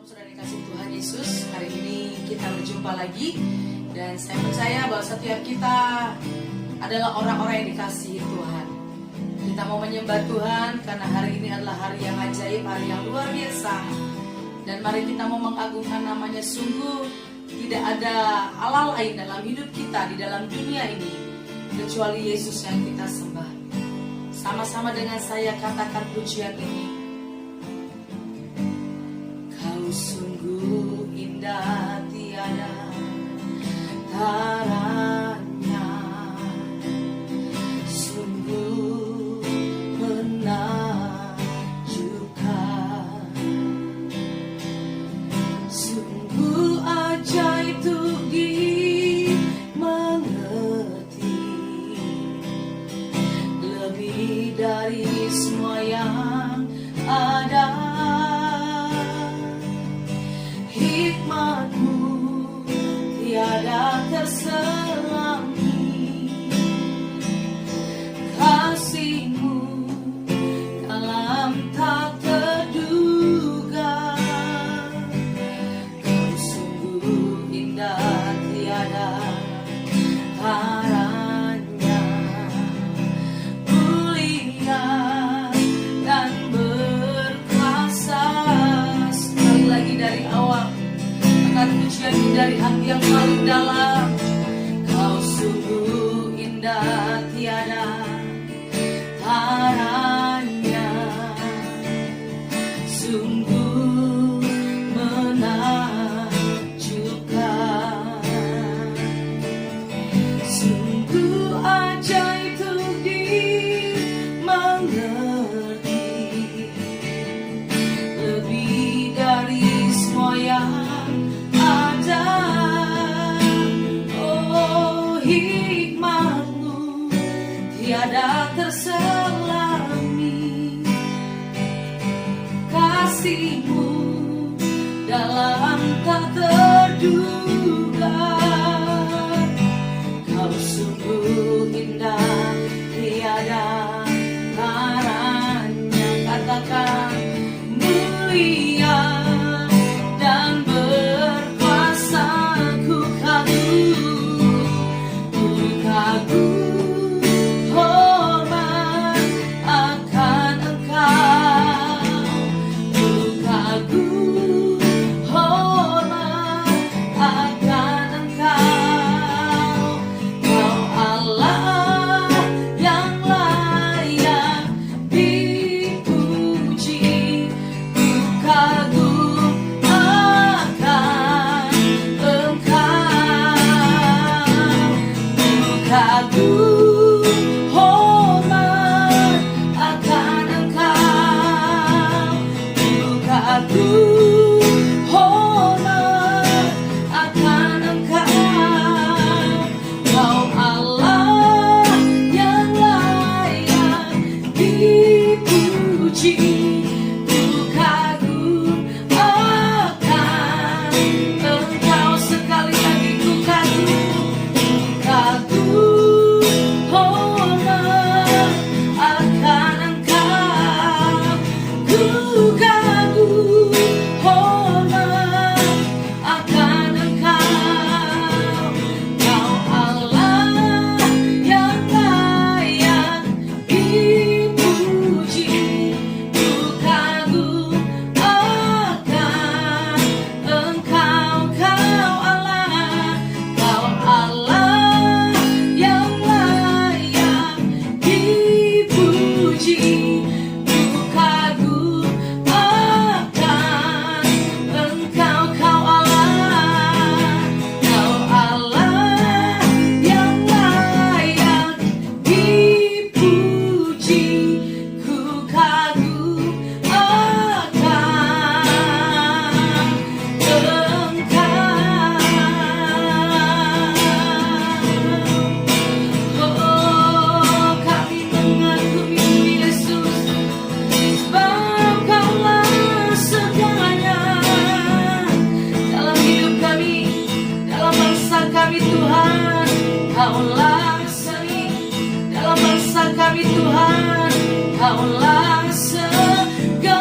Shalom saudara dikasih Tuhan Yesus. Hari ini kita berjumpa lagi. Dan saya percaya bahwa setiap kita adalah orang-orang yang dikasihi Tuhan. Kita mau menyembah Tuhan karena hari ini adalah hari yang ajaib, hari yang luar biasa. Dan mari kita mau mengagungkan namanya. Sungguh tidak ada Allah lain dalam hidup kita, di dalam dunia ini, kecuali Yesus yang kita sembah. Sama-sama dengan saya katakan pujian ini. Kau sungguh indah, tiada taranya, sungguh menakjubkan, sungguh ajaib untuk dimengerti, lebih dari semua yang ada. Hikmat-Mu tiada terselami, kasih-Mu dalam tak terduga. Kau sungguh indah, tiada taranya, mulia dan berkuasa. Sekali lagi dari awal, akan pujian dari hati yang paling dalam. Kau sungguh indah, tiada taranya, sungguh menakjubkan, sungguh ajaib untuk dimengerti, lebih dari semua yang ada. Oh, hikmat-Mu tiada terselami, kasih-Mu dalam tak terduga. Kau sungguh indah, tiada taranya. Katakan mulia dan berkuasa. Ku kagum, hormat akan Engkau. Ku kagum, hormat akan Engkau. Kau Allah yang layak dipuji. Ku kagum akan Engkau. Ku kagum, hormat akan Engkau. Ku kagum, hormat akan Engkau. Kau Allah yang layak dipuji. Ku kagum akan Engkau. Sekali lagi ku kagum, hormat akan Engkau. Ku kagum, hormat akan Engkau. Kau Allah yang layak dipuji. Ku kagum akan Engkau. Kau Allah yang layak dipuji. Ku kagum akan Engkau. Kau Allah yang layak dipuji. Ku kagum akan Engkau. Oh, kami mengagumi Yesus, sebab Kaulah segalanya dalam hidup kami, dalam bangsa kami Tuhan. Kaulah seni dalam bangsa kami Tuhan. Kaulah segalanya.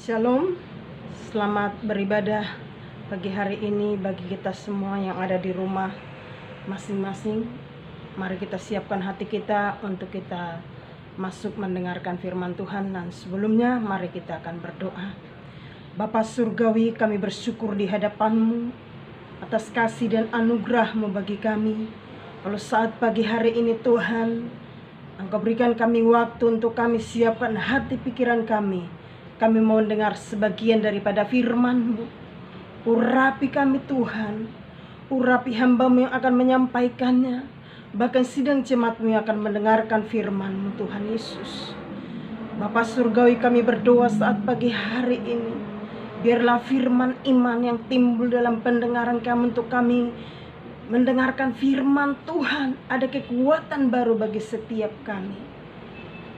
Shalom, selamat beribadah pagi hari ini bagi kita semua yang ada di rumah masing-masing. Mari kita siapkan hati kita untuk kita masuk mendengarkan firman Tuhan. Dan sebelumnya mari kita akan berdoa. Bapa Surgawi, kami bersyukur di hadapan-Mu atas kasih dan anugerah-Mu bagi kami. Kalau saat pagi hari ini Tuhan, Engkau berikan kami waktu untuk kami siapkan hati pikiran kami. Kami mau dengar sebagian daripada firman-Mu. Urapi kami Tuhan. Urapi hamba-Mu yang akan menyampaikannya. Bahkan sidang jemaat-Mu yang akan mendengarkan firman-Mu Tuhan Yesus. Bapa Surgawi, kami berdoa saat pagi hari ini. Biarlah firman iman yang timbul dalam pendengaran kami untuk kami mendengarkan firman Tuhan. Ada kekuatan baru bagi setiap kami.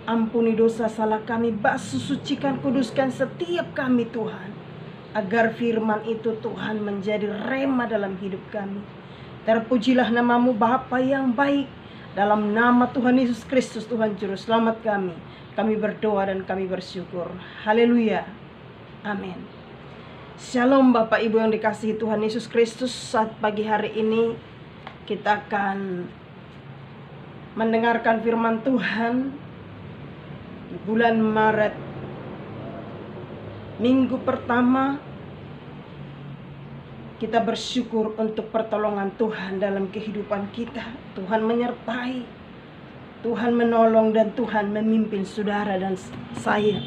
Ampuni dosa salah kami, basuh sucikan, kuduskan setiap kami Tuhan. Agar firman itu Tuhan menjadi rema dalam hidup kami. Terpujilah nama-Mu Bapa yang baik. Dalam nama Tuhan Yesus Kristus Tuhan Juru Selamat kami. Kami berdoa dan kami bersyukur. Haleluya. Amin. Shalom Bapak Ibu yang dikasihi Tuhan Yesus Kristus. Saat pagi hari ini kita akan mendengarkan firman Tuhan. Bulan Maret, minggu pertama, kita bersyukur untuk pertolongan Tuhan dalam kehidupan kita. Tuhan menyertai, Tuhan menolong, dan Tuhan memimpin saudara dan saya.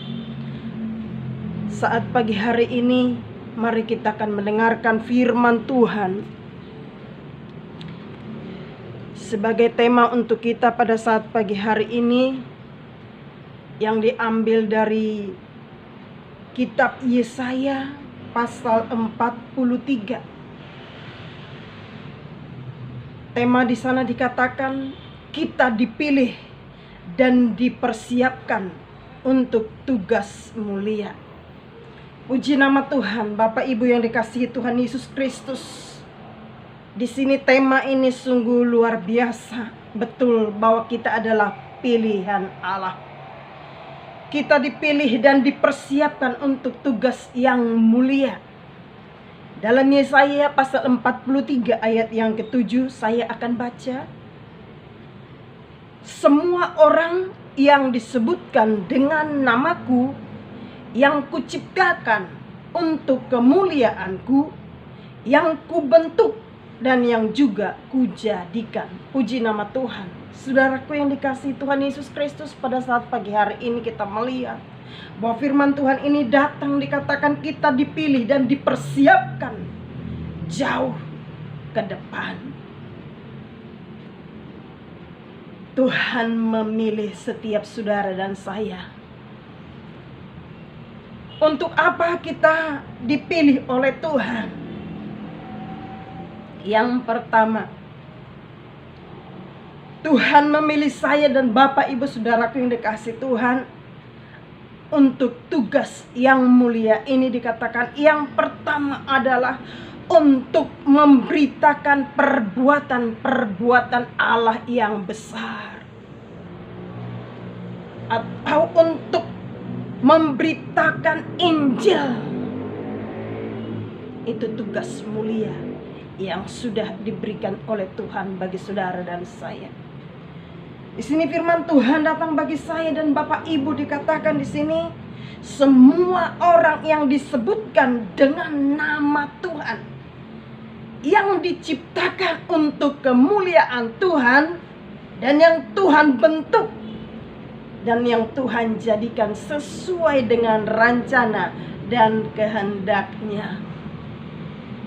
Saat pagi hari ini, mari kita akan mendengarkan firman Tuhan. Sebagai tema untuk kita pada saat pagi hari ini, yang diambil dari kitab Yesaya pasal 43. Tema di sana dikatakan kita dipilih dan dipersiapkan untuk tugas mulia. Puji nama Tuhan, Bapak Ibu yang dikasihi Tuhan Yesus Kristus. Di sini tema ini sungguh luar biasa. Betul bahwa kita adalah pilihan Allah. Kita dipilih dan dipersiapkan untuk tugas yang mulia. Dalam Yesaya pasal 43 ayat yang ke-7 saya akan baca. Semua orang yang disebutkan dengan namaku, yang kuciptakan untuk kemuliaanku, yang kubentuk dan yang juga kujadikan. Puji nama Tuhan. Saudaraku yang dikasihi Tuhan Yesus Kristus, pada saat pagi hari ini kita melihat bahwa firman Tuhan ini datang, dikatakan kita dipilih dan dipersiapkan jauh ke depan. Tuhan memilih setiap saudara dan saya. Untuk apa kita dipilih oleh Tuhan? Yang pertama, Tuhan memilih saya dan Bapak Ibu saudaraku yang dikasihi Tuhan untuk tugas yang mulia ini. Dikatakan yang pertama adalah untuk memberitakan perbuatan-perbuatan Allah yang besar, atau untuk memberitakan Injil. Itu tugas mulia yang sudah diberikan oleh Tuhan bagi saudara dan saya. Di sini firman Tuhan datang bagi saya dan Bapak Ibu, dikatakan di sini semua orang yang disebutkan dengan nama Tuhan, yang diciptakan untuk kemuliaan Tuhan, dan yang Tuhan bentuk dan yang Tuhan jadikan sesuai dengan rencana dan kehendaknya.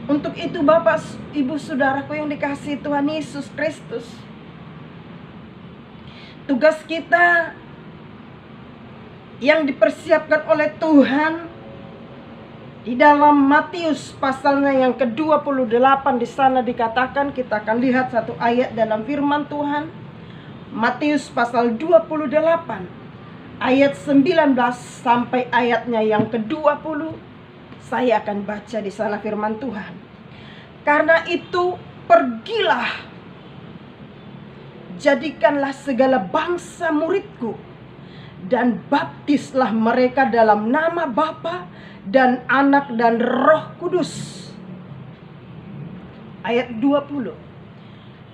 Untuk itu Bapak Ibu saudaraku yang dikasihi Tuhan Yesus Kristus, tugas kita yang dipersiapkan oleh Tuhan di dalam Matius pasalnya yang ke-28, di sana dikatakan, kita akan lihat satu ayat dalam firman Tuhan. Matius pasal 28 ayat 19 sampai ayatnya yang ke-20. Saya akan baca di sana firman Tuhan. Karena itu pergilah, jadikanlah segala bangsa muridku, dan baptislah mereka dalam nama Bapa dan Anak dan Roh Kudus. Ayat 20.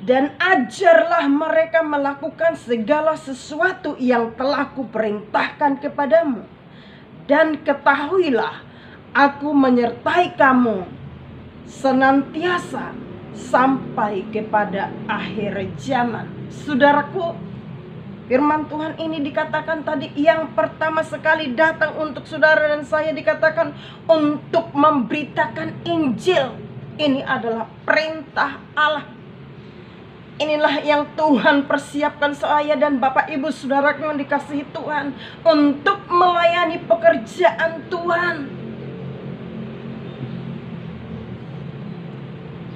Dan ajarlah mereka melakukan segala sesuatu yang telah kuperintahkan kepadamu. Dan ketahuilah, aku menyertai kamu senantiasa sampai kepada akhir zaman. Saudaraku, firman Tuhan ini dikatakan tadi yang pertama sekali datang untuk saudara dan saya, dikatakan untuk memberitakan Injil. Ini adalah perintah Allah. Inilah yang Tuhan persiapkan saya dan Bapak Ibu saudaraku yang dikasihi Tuhan, untuk melayani pekerjaan Tuhan.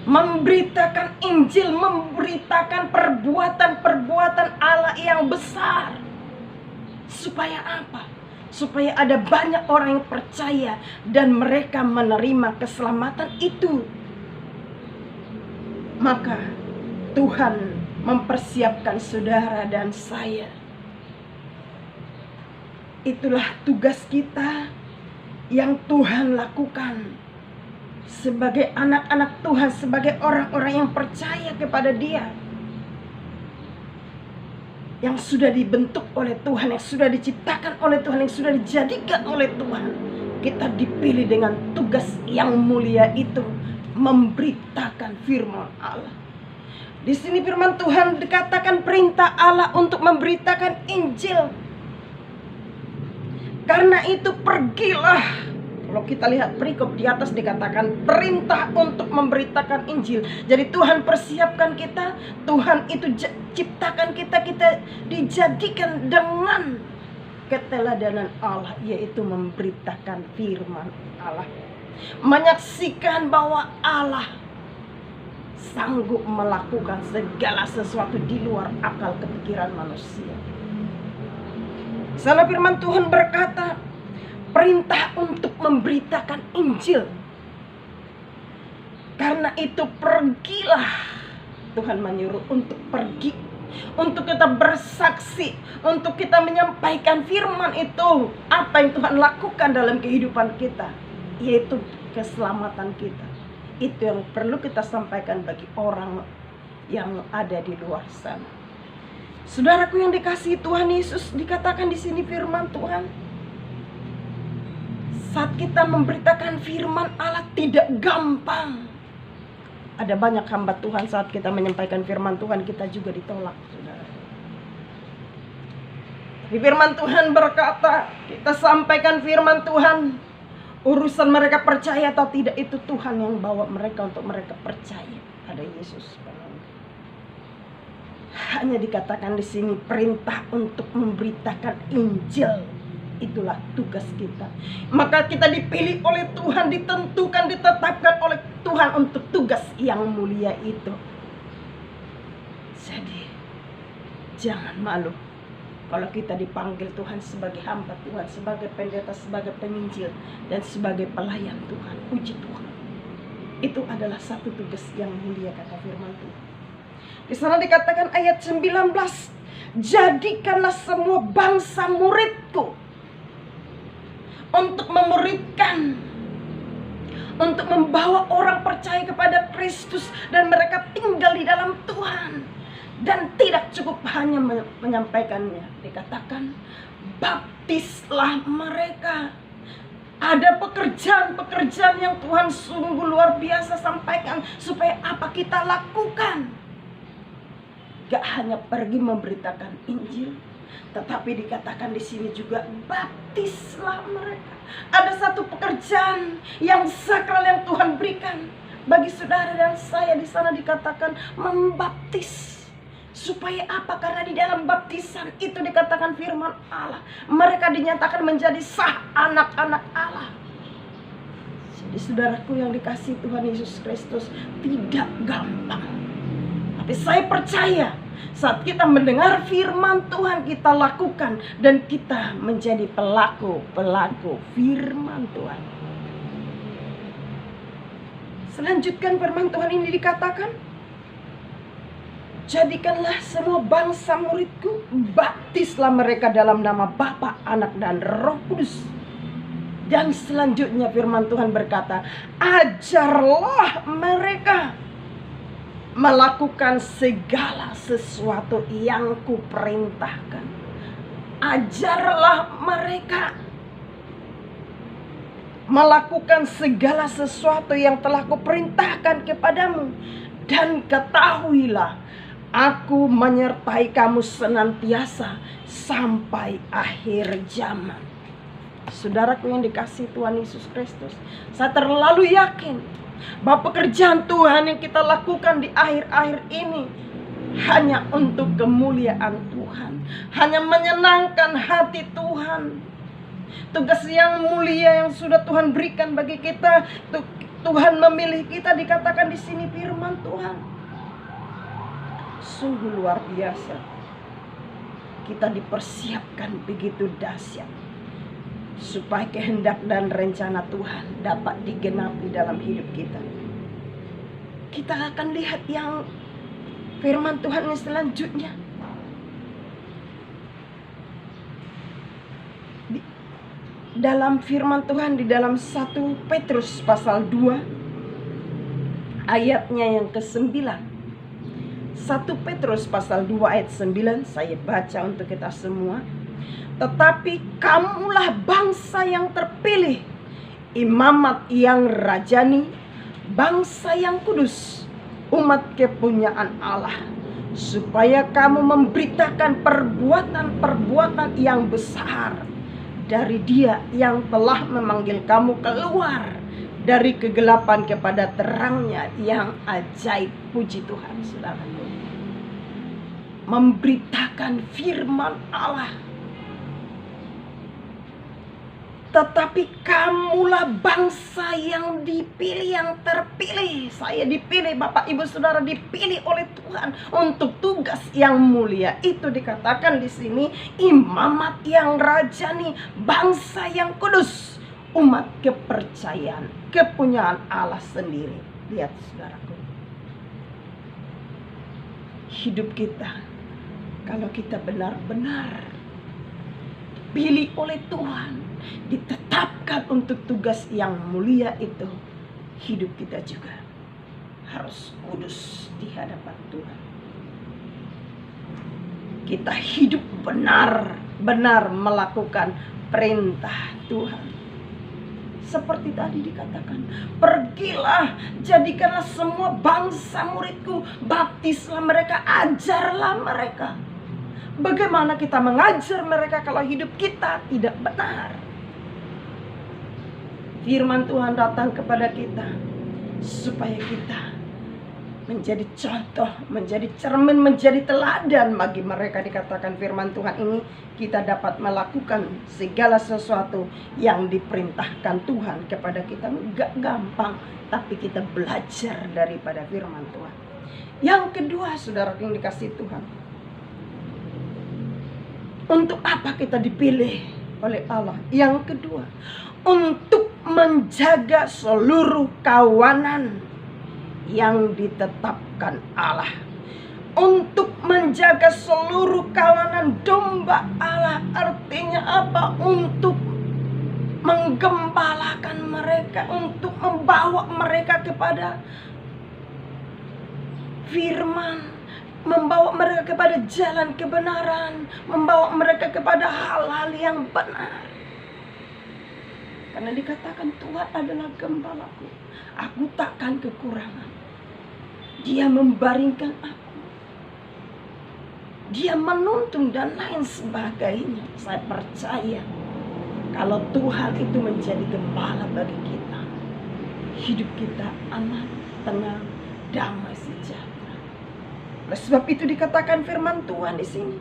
Memberitakan Injil, memberitakan perbuatan-perbuatan Allah yang besar. Supaya apa? Supaya ada banyak orang yang percaya dan mereka menerima keselamatan itu. Maka Tuhan mempersiapkan saudara dan saya. Itulah tugas kita yang Tuhan lakukan sebagai anak-anak Tuhan, sebagai orang-orang yang percaya kepada Dia, yang sudah dibentuk oleh Tuhan, yang sudah diciptakan oleh Tuhan, yang sudah dijadikan oleh Tuhan. Kita dipilih dengan tugas yang mulia itu, memberitakan firman Allah. Di sini firman Tuhan dikatakan perintah Allah untuk memberitakan Injil. Karena itu pergilah. Kalau kita lihat perikop di atas dikatakan perintah untuk memberitakan Injil. Jadi Tuhan persiapkan kita, Tuhan itu ciptakan kita, kita dijadikan dengan keteladanan Allah, yaitu memberitakan firman Allah. Menyaksikan bahwa Allah sanggup melakukan segala sesuatu di luar akal kepikiran manusia. Sana firman Tuhan berkata, perintah untuk memberitakan Injil. Karena itu pergilah. Tuhan menyuruh untuk pergi, untuk kita bersaksi, untuk kita menyampaikan firman itu. Apa yang Tuhan lakukan dalam kehidupan kita, yaitu keselamatan kita. Itu yang perlu kita sampaikan bagi orang yang ada di luar sana. Saudaraku yang dikasihi Tuhan Yesus, dikatakan di sini firman Tuhan, saat kita memberitakan firman Allah tidak gampang. Ada banyak hamba Tuhan saat kita menyampaikan firman Tuhan, kita juga ditolak, saudara. Di firman Tuhan berkata, kita sampaikan firman Tuhan, urusan mereka percaya atau tidak itu Tuhan yang bawa mereka untuk mereka percaya ada Yesus. Hanya dikatakan di sini perintah untuk memberitakan Injil. Itulah tugas kita. Maka kita dipilih oleh Tuhan, ditentukan, ditetapkan oleh Tuhan untuk tugas yang mulia itu. Jadi jangan malu kalau kita dipanggil Tuhan sebagai hamba Tuhan, sebagai pendeta, sebagai penginjil, dan sebagai pelayan Tuhan. Puji Tuhan. Itu adalah satu tugas yang mulia, kata firman Tuhan. Di sana dikatakan ayat 19, jadikanlah semua bangsa muridku. Untuk memuridkan, untuk membawa orang percaya kepada Kristus dan mereka tinggal di dalam Tuhan. Dan tidak cukup hanya menyampaikannya, dikatakan baptislah mereka. Ada pekerjaan-pekerjaan yang Tuhan sungguh luar biasa sampaikan. Supaya apa kita lakukan? Gak hanya pergi memberitakan Injil, tetapi dikatakan di sini juga baptislah mereka. Ada satu pekerjaan yang sakral yang Tuhan berikan bagi saudara dan saya. Di sana dikatakan membaptis. Supaya apa? Karena di dalam baptisan itu dikatakan firman Allah, mereka dinyatakan menjadi sah anak-anak Allah. Jadi saudaraku yang dikasihi Tuhan Yesus Kristus, tidak gampang. Tapi saya percaya saat kita mendengar firman Tuhan, kita lakukan dan kita menjadi pelaku firman Tuhan. Selanjutkan firman Tuhan ini dikatakan, Jadikanlah semua bangsa muridku, baptislah mereka dalam nama Bapa, Anak, dan Roh Kudus. Dan selanjutnya firman Tuhan berkata, ajarlah mereka melakukan segala sesuatu yang kuperintahkan. Ajarlah mereka melakukan segala sesuatu yang telah kuperintahkan kepadamu. Dan ketahuilah, aku menyertai kamu senantiasa sampai akhir zaman. Saudaraku yang dikasihi Tuhan Yesus Kristus, saya terlalu yakin bahwa pekerjaan Tuhan yang kita lakukan di akhir-akhir ini hanya untuk kemuliaan Tuhan, hanya menyenangkan hati Tuhan. Tugas yang mulia yang sudah Tuhan berikan bagi kita, Tuhan memilih kita, dikatakan di sini firman Tuhan. Sungguh luar biasa. Kita dipersiapkan begitu dahsyat supaya kehendak dan rencana Tuhan dapat digenapi dalam hidup kita. Kita akan lihat yang firman Tuhan yang selanjutnya. Dalam firman Tuhan di dalam 1 Petrus pasal 2 ayatnya yang ke-9. 1 Petrus pasal 2 ayat 9, saya baca untuk kita semua. Tetapi kamulah bangsa yang terpilih, imamat yang rajani, bangsa yang kudus, umat kepunyaan Allah, supaya kamu memberitakan perbuatan-perbuatan yang besar dari Dia yang telah memanggil kamu keluar dari kegelapan kepada terangnya yang ajaib. Puji Tuhan, saudara. Memberitakan firman Allah. Tetapi kamulah bangsa yang dipilih, yang terpilih. Saya dipilih, Bapak Ibu Saudara dipilih oleh Tuhan untuk tugas yang mulia. Itu dikatakan di sini, imamat yang rajani, bangsa yang kudus, umat kepercayaan, kepunyaan Allah sendiri. Lihat saudaraku, hidup kita, kalau kita benar-benar dipilih oleh Tuhan, ditetapkan untuk tugas yang mulia itu, hidup kita juga harus kudus di hadapan Tuhan. Kita hidup benar-benar melakukan perintah Tuhan. Seperti tadi dikatakan, pergilah, jadikanlah semua bangsa muridku, baptislah mereka, ajarlah mereka. Bagaimana kita mengajar mereka kalau hidup kita tidak benar? Firman Tuhan datang kepada kita supaya kita menjadi contoh, menjadi cermin, menjadi teladan bagi mereka. Dikatakan firman Tuhan ini, kita dapat melakukan segala sesuatu yang diperintahkan Tuhan kepada kita. Gak gampang, tapi kita belajar daripada firman Tuhan. Yang kedua, saudara yang dikasihi Tuhan, untuk apa kita dipilih oleh Allah? Yang kedua, untuk menjaga seluruh kawanan yang ditetapkan Allah. Untuk menjaga seluruh kawanan domba Allah. Artinya apa? Untuk menggembalakan mereka, untuk membawa mereka kepada firman, membawa mereka kepada jalan kebenaran, membawa mereka kepada hal-hal yang benar. Karena dikatakan Tuhan adalah gembalaku, aku takkan kekurangan. Dia membaringkan aku, Dia menuntun dan lain sebagainya. Saya percaya kalau Tuhan itu menjadi gembala bagi kita, hidup kita aman, tenang, damai, sejahtera. Oleh sebab itu dikatakan firman Tuhan di sini,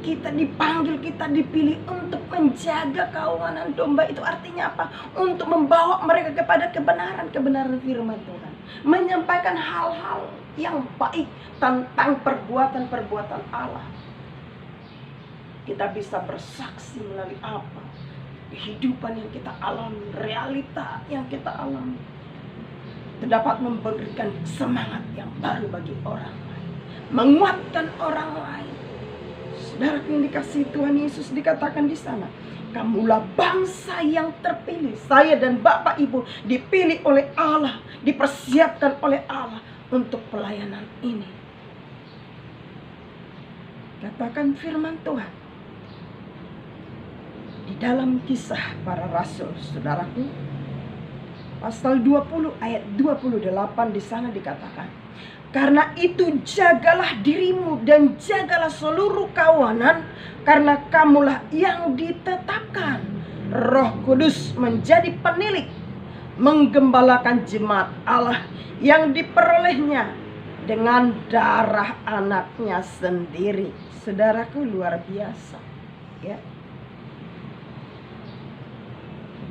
kita dipanggil, kita dipilih untuk menjaga kawanan domba. Itu artinya apa? Untuk membawa mereka kepada kebenaran firman Tuhan, menyampaikan hal-hal yang baik tentang perbuatan-perbuatan Allah. Kita bisa bersaksi melalui apa? Kehidupan yang kita alami, realita yang kita alami, itu dapat memberikan semangat yang baru bagi orang lain. menguatkan orang lain. Saudara yang dikasihi Tuhan Yesus, dikatakan di sana, kamulah bangsa yang terpilih. Saya dan Bapak Ibu dipilih oleh Allah, dipersiapkan oleh Allah untuk pelayanan ini. Katakan firman Tuhan di dalam Kisah Para Rasul, saudaraku, pasal 20 ayat 28 di sana dikatakan, karena itu jagalah dirimu dan jagalah seluruh kawanan, karena kamulah yang ditetapkan Roh Kudus menjadi penilik, menggembalakan jemaat Allah yang diperolehnya dengan darah anaknya sendiri. Saudaraku, luar biasa, ya.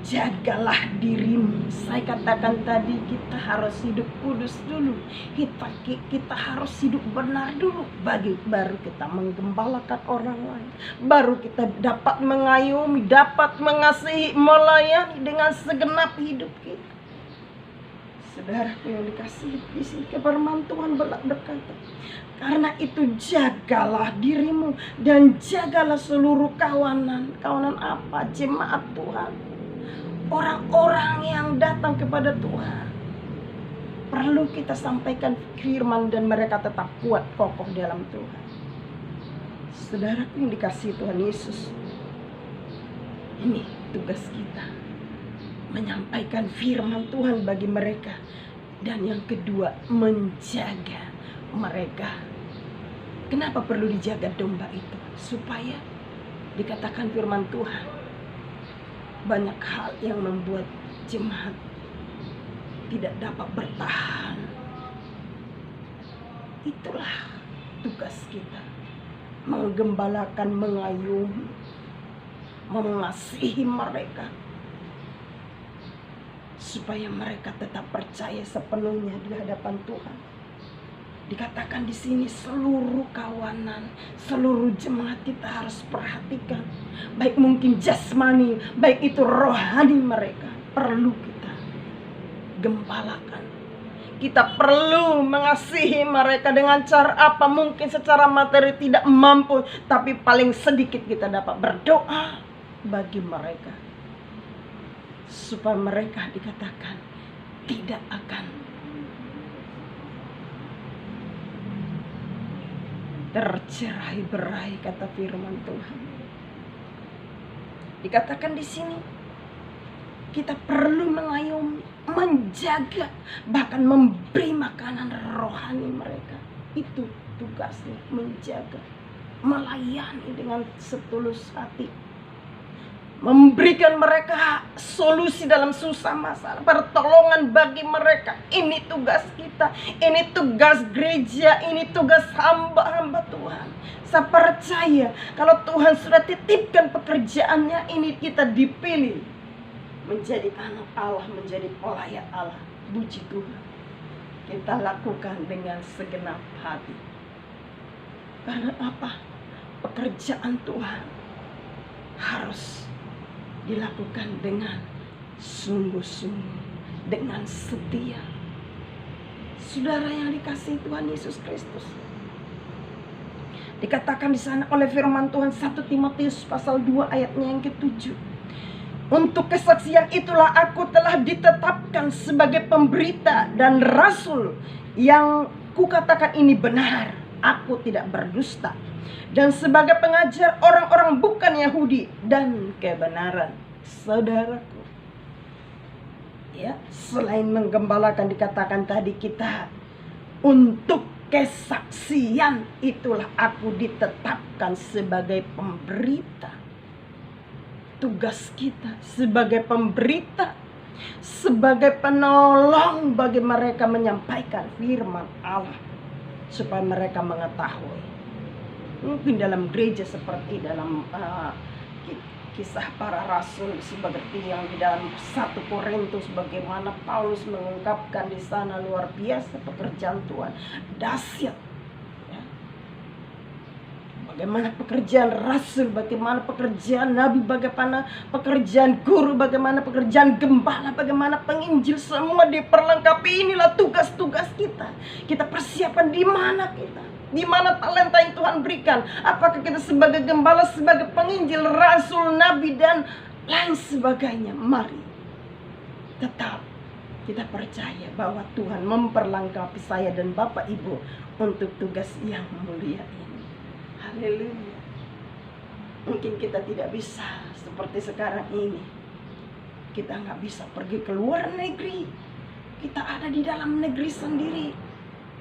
Jagalah dirimu. Saya katakan tadi, kita harus hidup kudus dulu. Kita harus hidup benar dulu. Baru kita menggembalakan orang lain. Baru kita dapat mengayomi, dapat mengasihi, melayani dengan segenap hidup kita. Saudaraku yang dikasihi, di sini firman Tuhan berkata, karena itu jagalah dirimu dan jagalah seluruh kawanan. Kawanan apa? Jemaat Tuhan. Orang-orang yang datang kepada Tuhan. Perlu kita sampaikan firman dan mereka tetap kuat, kokoh dalam Tuhan. Saudaraku yang dikasihi Tuhan Yesus, ini tugas kita, menyampaikan firman Tuhan bagi mereka. Dan yang kedua, menjaga mereka. Kenapa perlu dijaga domba itu? Supaya dikatakan firman Tuhan, banyak hal yang membuat jemaat tidak dapat bertahan. Itulah tugas kita, menggembalakan, mengayomi, mengasihi mereka, supaya mereka tetap percaya sepenuhnya di hadapan Tuhan. Dikatakan di sini seluruh kawanan, seluruh jemaat kita harus perhatikan. Baik mungkin jasmani, baik itu rohani mereka. Perlu kita gembalakan. Kita perlu mengasihi mereka dengan cara apa? Mungkin secara materi tidak mampu, tapi paling sedikit kita dapat berdoa bagi mereka. Supaya mereka dikatakan tidak akan tercerai-berai, kata firman Tuhan. Dikatakan di sini kita perlu mengayomi, menjaga, bahkan memberi makanan rohani mereka. Itu tugasnya, menjaga, melayani dengan setulus hati, memberikan mereka solusi dalam susah masalah, pertolongan bagi mereka. Ini tugas kita, ini tugas gereja, ini tugas hamba-hamba Tuhan. Saya percaya kalau Tuhan sudah titipkan pekerjaannya ini, kita dipilih menjadi anak Allah, menjadi pelayan Allah. Puji Tuhan, kita lakukan dengan segenap hati. Karena apa? Pekerjaan Tuhan harus dilakukan dengan sungguh-sungguh, dengan setia. Saudara yang dikasihi Tuhan Yesus Kristus, dikatakan di sana oleh firman Tuhan 1 Timotius pasal 2 ayatnya yang ke-7. Untuk kesaksian itulah aku telah ditetapkan sebagai pemberita dan rasul, yang kukatakan ini benar, aku tidak berdusta, dan sebagai pengajar orang-orang bukan Yahudi dan kebenaran. Saudaraku, ya, selain menggembalakan, dikatakan tadi kita untuk kesaksian itulah aku ditetapkan sebagai pemberita. Tugas kita sebagai pemberita, sebagai penolong bagi mereka, menyampaikan firman Allah supaya mereka mengetahui. Mungkin dalam gereja seperti dalam Kisah Para Rasul, seperti yang di dalam 1 Korintus, bagaimana Paulus mengungkapkan di sana, luar biasa pekerjaan Tuhan, dahsyat. Ya. Bagaimana pekerjaan rasul, bagaimana pekerjaan nabi, bagaimana pekerjaan guru, bagaimana pekerjaan gembala, bagaimana penginjil, semua diperlengkapi. Inilah tugas-tugas kita. Kita persiapkan di mana kita. Di mana talenta yang Tuhan berikan? Apakah kita sebagai gembala, sebagai penginjil, rasul, nabi, dan lain sebagainya? Mari tetap kita percaya bahwa Tuhan memperlengkapi saya dan Bapak Ibu untuk tugas yang mulia ini. Haleluya. Mungkin kita tidak bisa seperti sekarang ini. Kita nggak bisa pergi ke luar negeri. Kita ada di dalam negeri sendiri.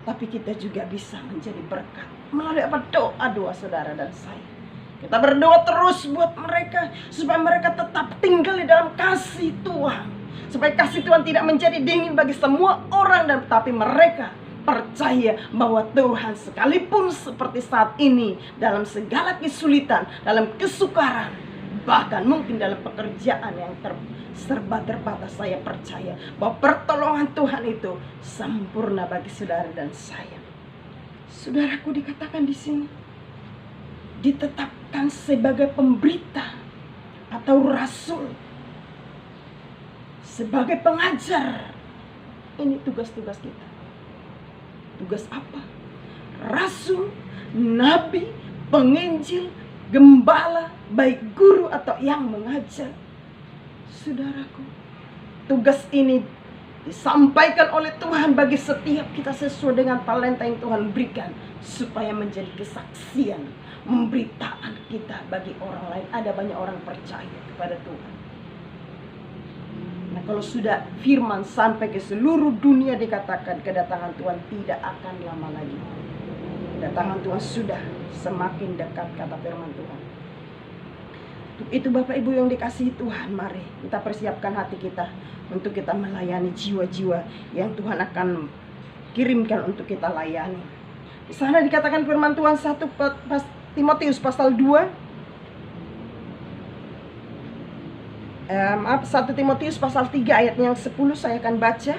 Tapi kita juga bisa menjadi berkat melalui apa? Doa saudara dan saya. Kita berdoa terus buat mereka supaya mereka tetap tinggal di dalam kasih Tuhan. Supaya kasih Tuhan tidak menjadi dingin bagi semua orang, dan tapi mereka percaya bahwa Tuhan sekalipun seperti saat ini, dalam segala kesulitan, dalam kesukaran, bahkan mungkin dalam pekerjaan yang serba terbatas, saya percaya bahwa pertolongan Tuhan itu sempurna bagi saudara dan saya. Saudaraku, dikatakan di sini ditetapkan sebagai pemberita atau rasul, sebagai pengajar. Ini tugas-tugas kita. Tugas apa? Rasul, nabi, penginjil, gembala, baik guru atau yang mengajar. Saudaraku, tugas ini disampaikan oleh Tuhan bagi setiap kita sesuai dengan talenta yang Tuhan berikan, supaya menjadi kesaksian, pemberitaan kita bagi orang lain. Ada banyak orang percaya kepada Tuhan. Nah, kalau sudah firman sampai ke seluruh dunia, dikatakan kedatangan Tuhan tidak akan lama lagi. Kedatangan Tuhan sudah semakin dekat, kata firman Tuhan. Untuk itu Bapak Ibu yang dikasihi Tuhan, mari kita persiapkan hati kita untuk kita melayani jiwa-jiwa yang Tuhan akan kirimkan untuk kita layani. Di sana dikatakan firman Tuhan 1 Timotius pasal 2. 1 Timotius pasal 3 ayat yang 10 saya akan baca.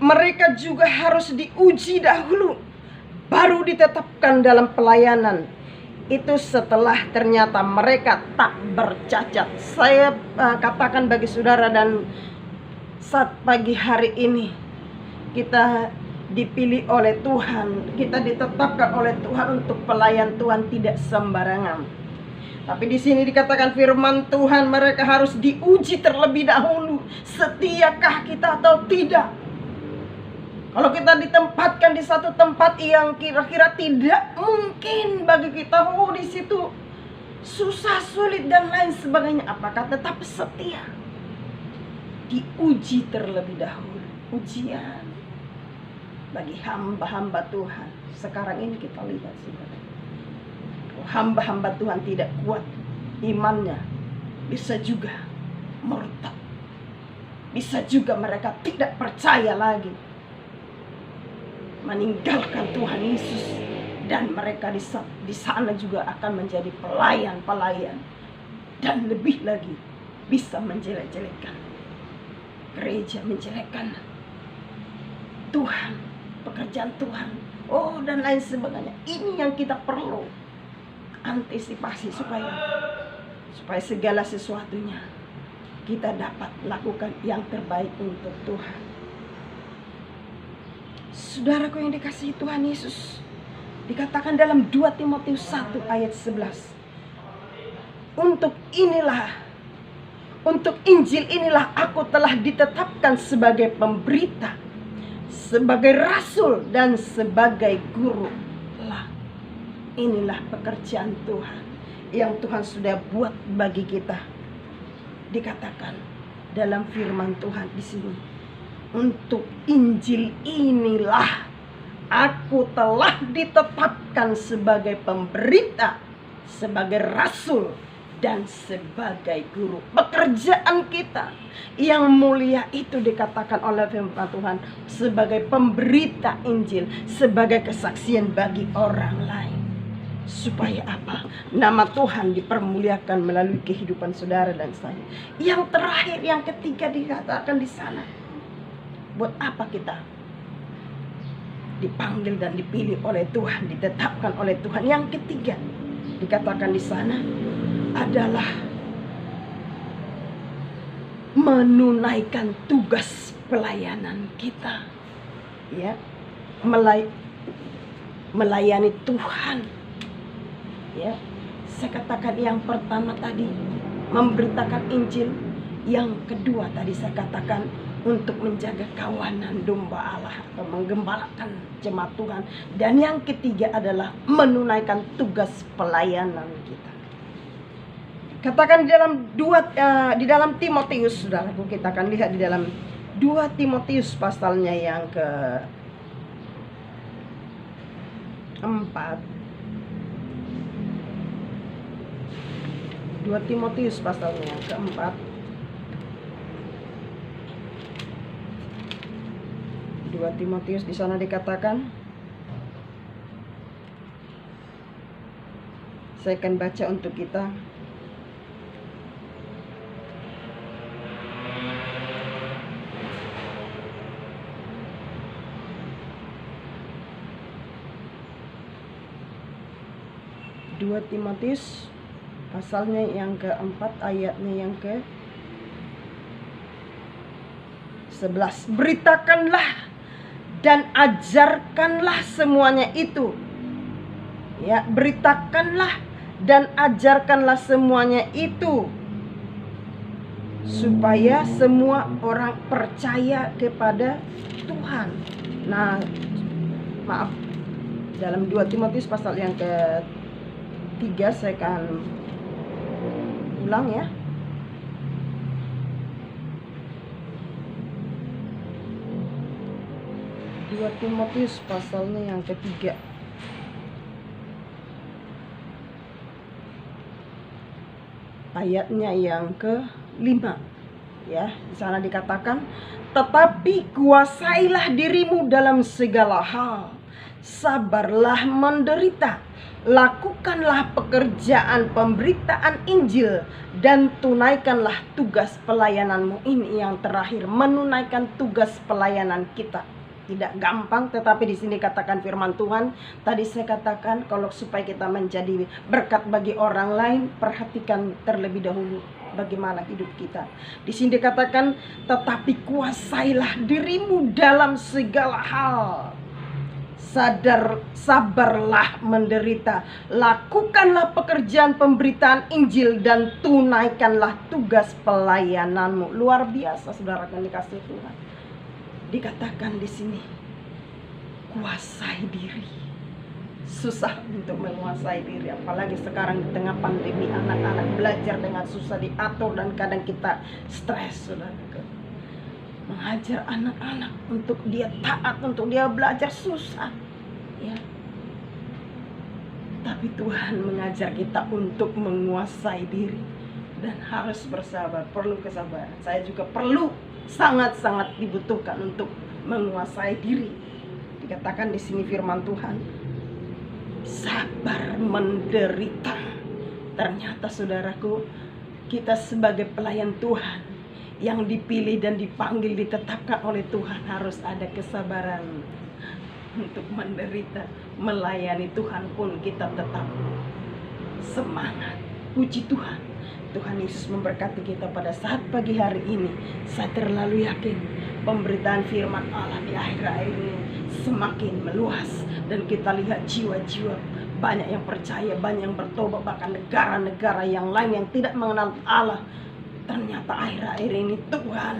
Mereka juga harus diuji dahulu, baru ditetapkan dalam pelayanan. Itu setelah ternyata mereka tak bercacat. Saya katakan bagi saudara, dan saat pagi hari ini kita dipilih oleh Tuhan, kita ditetapkan oleh Tuhan untuk pelayan Tuhan, tidak sembarangan. Tapi di sini dikatakan firman Tuhan, mereka harus diuji terlebih dahulu, setiakah kita atau tidak. Kalau kita ditempatkan di satu tempat yang kira-kira tidak mungkin bagi kita, di situ susah, sulit dan lain sebagainya, apakah tetap setia? Diuji terlebih dahulu. Ujian bagi hamba-hamba Tuhan sekarang ini kita lihat, saudara. Hamba-hamba Tuhan tidak kuat imannya, bisa juga murtad, bisa juga mereka tidak percaya lagi, meninggalkan Tuhan Yesus, dan mereka di sana juga akan menjadi pelayan-pelayan, dan lebih lagi bisa menjelek-jelekan gereja, menjelekkan Tuhan, pekerjaan Tuhan, dan lain sebagainya. Ini yang kita perlu antisipasi supaya segala sesuatunya kita dapat lakukan yang terbaik untuk Tuhan. Saudaraku yang dikasihi Tuhan Yesus, dikatakan dalam 2 Timotius 1 ayat 11, untuk Injil inilah aku telah ditetapkan sebagai pemberita, sebagai rasul, dan sebagai guru. Inilah pekerjaan Tuhan yang Tuhan sudah buat bagi kita. Dikatakan dalam firman Tuhan di sini, untuk Injil inilah aku telah ditetapkan sebagai pemberita, sebagai rasul, dan sebagai guru. Pekerjaan kita yang mulia itu dikatakan oleh firman Tuhan sebagai pemberita Injil, sebagai kesaksian bagi orang lain. Supaya apa? Nama Tuhan dipermuliakan melalui kehidupan saudara dan saya. Yang terakhir, yang ketiga dikatakan di sana, buat apa kita dipanggil dan dipilih oleh Tuhan, ditetapkan oleh Tuhan? Yang ketiga dikatakan di sana adalah menunaikan tugas pelayanan kita, ya, melayani Tuhan. Ya, saya katakan yang pertama tadi memberitakan Injil, yang kedua tadi saya katakan untuk menjaga kawanan domba Allah atau menggembalakan jemaat Tuhan, dan yang ketiga adalah menunaikan tugas pelayanan kita. Katakan di dalam Timotius, saudaraku, kita akan lihat di dalam 2 Timotius pasalnya yang ke-4. 2 Timotius pasalnya yang ke-4. 2 Timotius di sana dikatakan, saya akan baca untuk kita. Dua Timotius pasalnya yang ke-4 ayatnya yang ke-11. Beritakanlah dan ajarkanlah semuanya itu. Ya, beritakanlah dan ajarkanlah semuanya itu, supaya semua orang percaya kepada Tuhan. Nah, maaf, dalam 2 Timotius pasal yang ke-3 saya akan ulang ya. Dua Timotius pasalnya yang ke-3 ayatnya yang ke-5 ya. Di sana dikatakan, tetapi kuasailah dirimu dalam segala hal, sabarlah menderita, lakukanlah pekerjaan pemberitaan Injil, dan tunaikanlah tugas pelayananmu. Ini yang terakhir, menunaikan tugas pelayanan kita. Tidak gampang, tetapi di sini katakan firman Tuhan. Tadi saya katakan kalau supaya kita menjadi berkat bagi orang lain, perhatikan terlebih dahulu bagaimana hidup kita. Di sini dikatakan, tetapi kuasailah dirimu dalam segala hal, sabarlah menderita, lakukanlah pekerjaan pemberitaan Injil, dan tunaikanlah tugas pelayananmu. Luar biasa, saudara yang dikasihi Tuhan. Dikatakan di sini, kuasai diri. Susah untuk menguasai diri, apalagi sekarang di tengah pandemi, anak-anak belajar dengan susah diatur, dan kadang kita stres, saudara. Mengajar anak-anak untuk dia taat, untuk dia belajar susah ya. Tapi Tuhan mengajar kita untuk menguasai diri, dan harus bersabar, perlu kesabaran. Saya juga perlu, sangat-sangat dibutuhkan untuk menguasai diri. Dikatakan di sini firman Tuhan, sabar menderita. Ternyata saudaraku, kita sebagai pelayan Tuhan yang dipilih dan dipanggil, ditetapkan oleh Tuhan, harus ada kesabaran untuk menderita. Melayani Tuhan pun kita tetap semangat. Puji Tuhan. Tuhan Yesus memberkati kita pada saat pagi hari ini. Saya terlalu yakin pemberitaan firman Allah di akhir-akhir ini semakin meluas, dan kita lihat jiwa-jiwa banyak yang percaya, banyak yang bertobat, bahkan negara-negara yang lain yang tidak mengenal Allah. Ternyata akhir-akhir ini Tuhan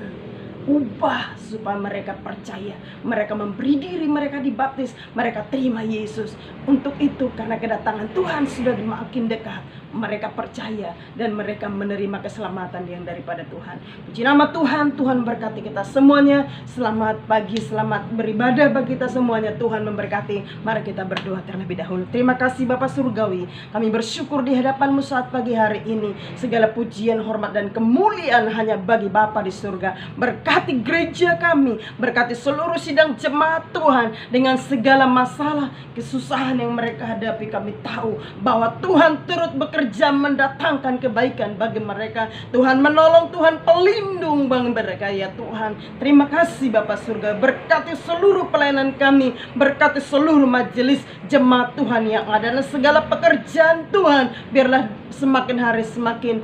ubah supaya mereka percaya, mereka memberi diri, mereka dibaptis, mereka terima Yesus. Untuk itu, karena kedatangan Tuhan sudah makin dekat, mereka percaya dan mereka menerima keselamatan yang daripada Tuhan. Puji nama Tuhan. Tuhan berkati kita semuanya. Selamat pagi, selamat beribadah bagi kita semuanya. Tuhan memberkati. Mari kita berdoa terlebih dahulu. Terima kasih Bapa Surgawi, kami bersyukur di hadapan-Mu saat pagi hari ini. Segala pujian, hormat, dan kemuliaan hanya bagi Bapa di surga. Berkati gereja kami, berkati seluruh sidang jemaat Tuhan dengan segala masalah, kesusahan yang mereka hadapi. Kami tahu bahwa Tuhan turut bekerja mendatangkan kebaikan bagi mereka. Tuhan menolong, Tuhan pelindung bagi mereka ya Tuhan. Terima kasih Bapa surga. Berkati seluruh pelayanan kami, berkati seluruh majelis jemaat Tuhan yang ada, dan segala pekerjaan Tuhan biarlah semakin hari semakin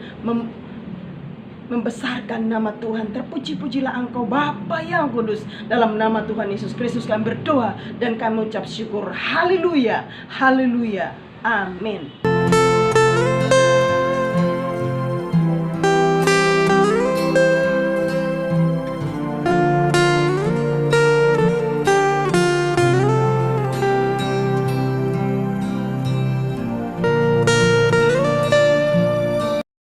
membesarkan nama Tuhan. Terpuji-pujilah Engkau Bapa yang kudus. Dalam nama Tuhan Yesus Kristus kami berdoa dan kami ucap syukur. Haleluya, haleluya, amin.